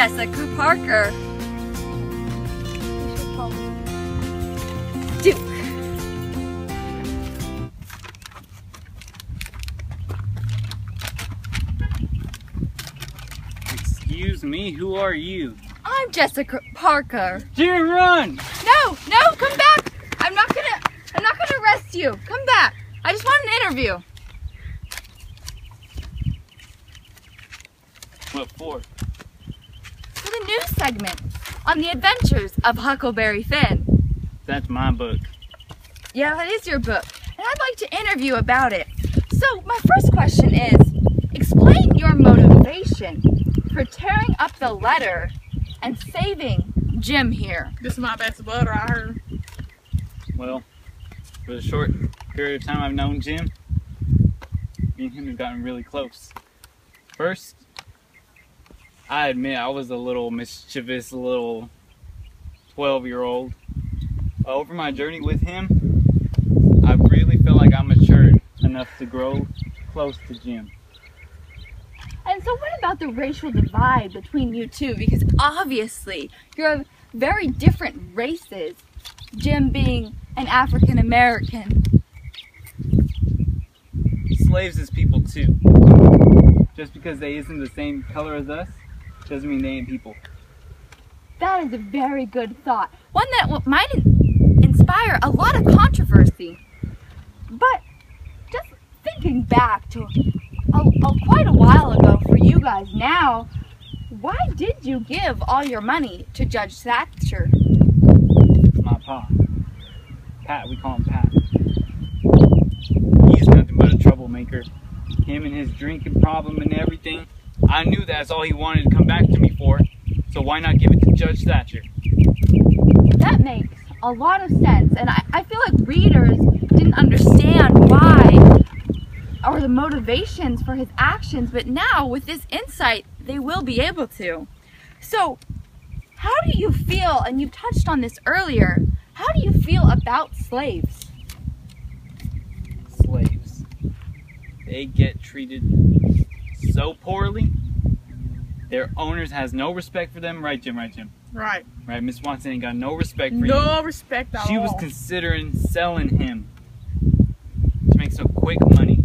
Jessica Parker. Duke. Excuse me, who are you? I'm Jessica Parker. Jim, run! No, come back. I'm not gonna arrest you. Come back. I just want an interview. What for? For the news segment on the adventures of Huckleberry Finn. That's my book. Yeah, that is your book, and I'd like to interview about it. So my first question is, explain your motivation for tearing up the letter and saving Jim here. This is my best bud, I heard. Well, for the short period of time I've known Jim, me and him have gotten really close. First, I admit I was a little mischievous, little 12-year-old. Over my journey with him, I really feel like I matured enough to grow close to Jim. And so what about the racial divide between you two? Because obviously you're very different races, Jim being an African American. Slaves is people too. Just because they isn't the same color as us, doesn't mean they ain't people. That is a very good thought. One that might inspire a lot of controversy. But just thinking back to quite a while ago for you guys now, why did you give all your money to Judge Thatcher? My pa. Pat, we call him Pat. He's nothing but a troublemaker. Him and his drinking problem and everything. I knew that's all he wanted to come back to me for, so why not give it to Judge Thatcher? That makes a lot of sense, and I feel like readers didn't understand why or the motivations for his actions, but now with this insight they will be able to. So how do you feel, and you touched on this earlier, how do you feel about slaves? Slaves. They get treated so poorly. Their owners has no respect for them. Right, Jim? Right, Jim? Right. Right, Miss Watson ain't got no respect for you. No respect at all. She was considering selling him to make some quick money.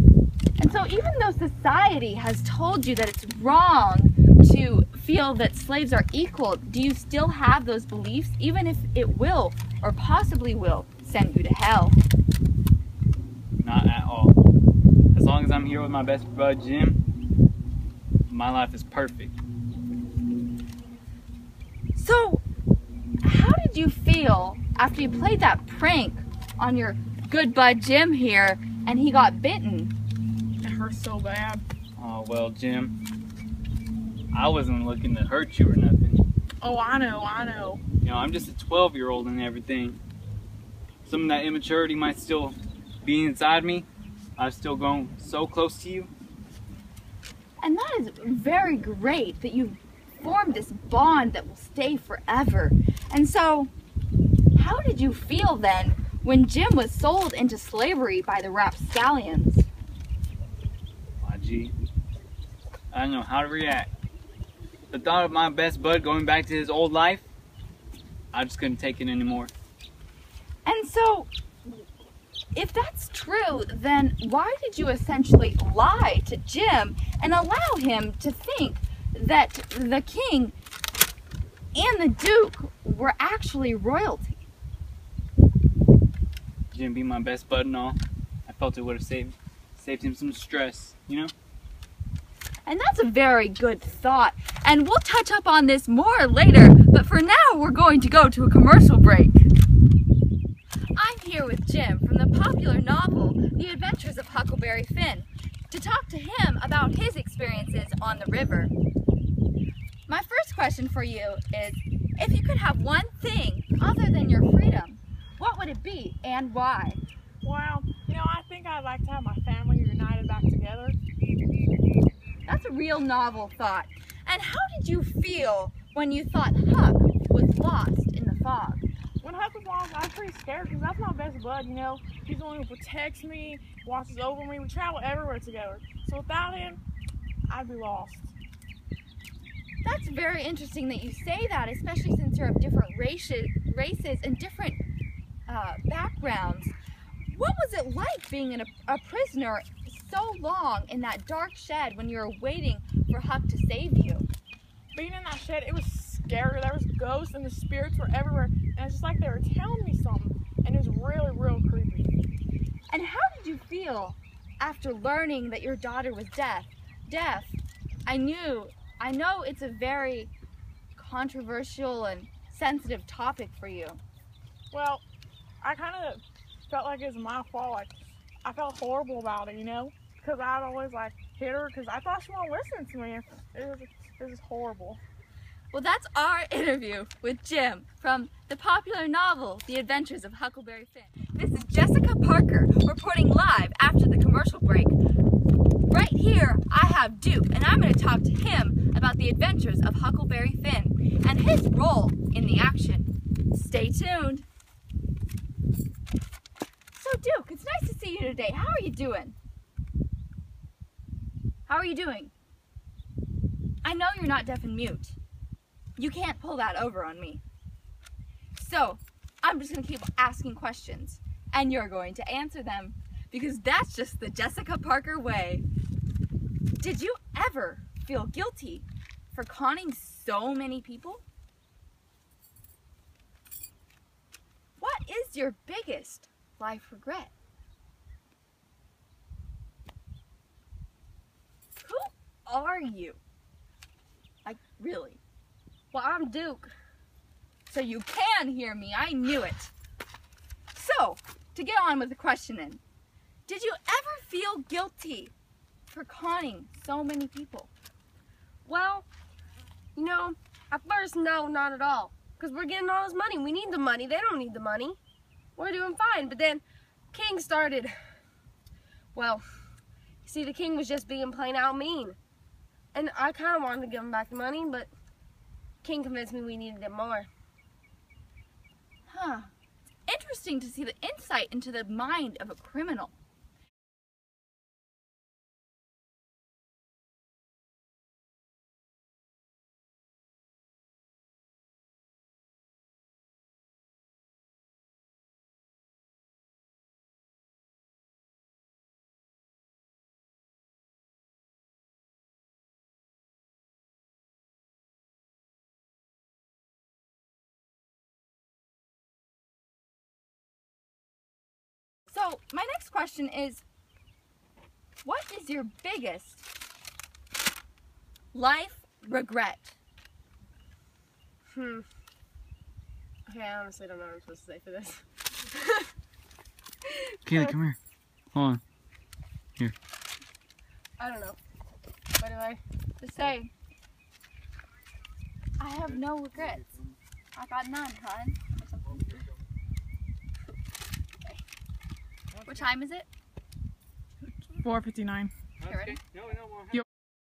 And so even though society has told you that it's wrong to feel that slaves are equal, do you still have those beliefs, even if it will, or possibly will, send you to hell? Not at all. As long as I'm here with my best bud, Jim, my life is perfect. So, how did you feel after you played that prank on your good bud Jim here, and he got bitten? It hurts so bad. Oh, well, Jim, I wasn't looking to hurt you or nothing. Oh, I know. You know, I'm just a 12-year-old and everything. Some of that immaturity might still be inside me. I've still grown so close to you. And that is very great that you've formed this bond that will stay forever. And so, how did you feel then when Jim was sold into slavery by the rapscallions? Why, gee, I don't know how to react. The thought of my best bud going back to his old life, I just couldn't take it anymore. And so, if that's true, then why did you essentially lie to Jim and allow him to think that the king and the duke were actually royalty? Jim being my best bud and all, I felt it would have saved him some stress, you know? And that's a very good thought. And we'll touch up on this more later, but for now we're going to go to a commercial break. I'm here with Jim from the popular novel, The Adventures of Huckleberry Finn, to talk to him about his experiences on the river. My first question for you is, if you could have one thing other than your freedom, what would it be and why? Well, you know, I think I'd like to have my family reunited back together. That's a real novel thought. And how did you feel when you thought Huck was lost in the fog? When Huck was lost, I was pretty scared because that's my best bud, you know. He's the one who protects me, watches over me. We travel everywhere together. So without him, I'd be lost. That's very interesting that you say that, especially since you're of different races and different backgrounds. What was it like being a prisoner so long in that dark shed when you were waiting for Huck to save you? Being in that shed, it was scary. There was ghosts and the spirits were everywhere. And it's just like they were telling me something. And it was really, real creepy. And how did you feel after learning that your daughter was deaf? I know it's a very controversial and sensitive topic for you. Well, I kind of felt like it was my fault. Like, I felt horrible about it, you know? Because I'd always, like, hit her because I thought she wouldn't listen to me. It was horrible. Well, that's our interview with Jim from the popular novel, The Adventures of Huckleberry Finn. This is Jessica Parker reporting live after the commercial break. Right here, I have Duke, and I'm going to talk to him about the adventures of Huckleberry Finn and his role in the action. Stay tuned. So Duke, it's nice to see you today. How are you doing? How are you doing? I know you're not deaf and mute. You can't pull that over on me. So, I'm just going to keep asking questions, and you're going to answer them, because that's just the Jessica Parker way. Did you ever feel guilty for conning so many people? What is your biggest life regret? Who are you? Like, really? Well, I'm Duke. So you can hear me, I knew it. So, to get on with the questioning, did you ever feel guilty for conning so many people? Well, you know, at first, no, not at all. Because we're getting all this money. We need the money. They don't need the money. We're doing fine. But then King started, well, see, the king was just being plain out mean. And I kind of wanted to give him back the money, but King convinced me we needed it more. Huh. It's interesting to see the insight into the mind of a criminal. So, my next question is, what is your biggest life regret? Okay, I honestly don't know what I'm supposed to say for this. Kaylee, come here. Hold on. Here. I don't know. What do I? To say, I have no regrets. I got none, hon. Or something. Okay. What time is it? 4:59. You ready? No, no,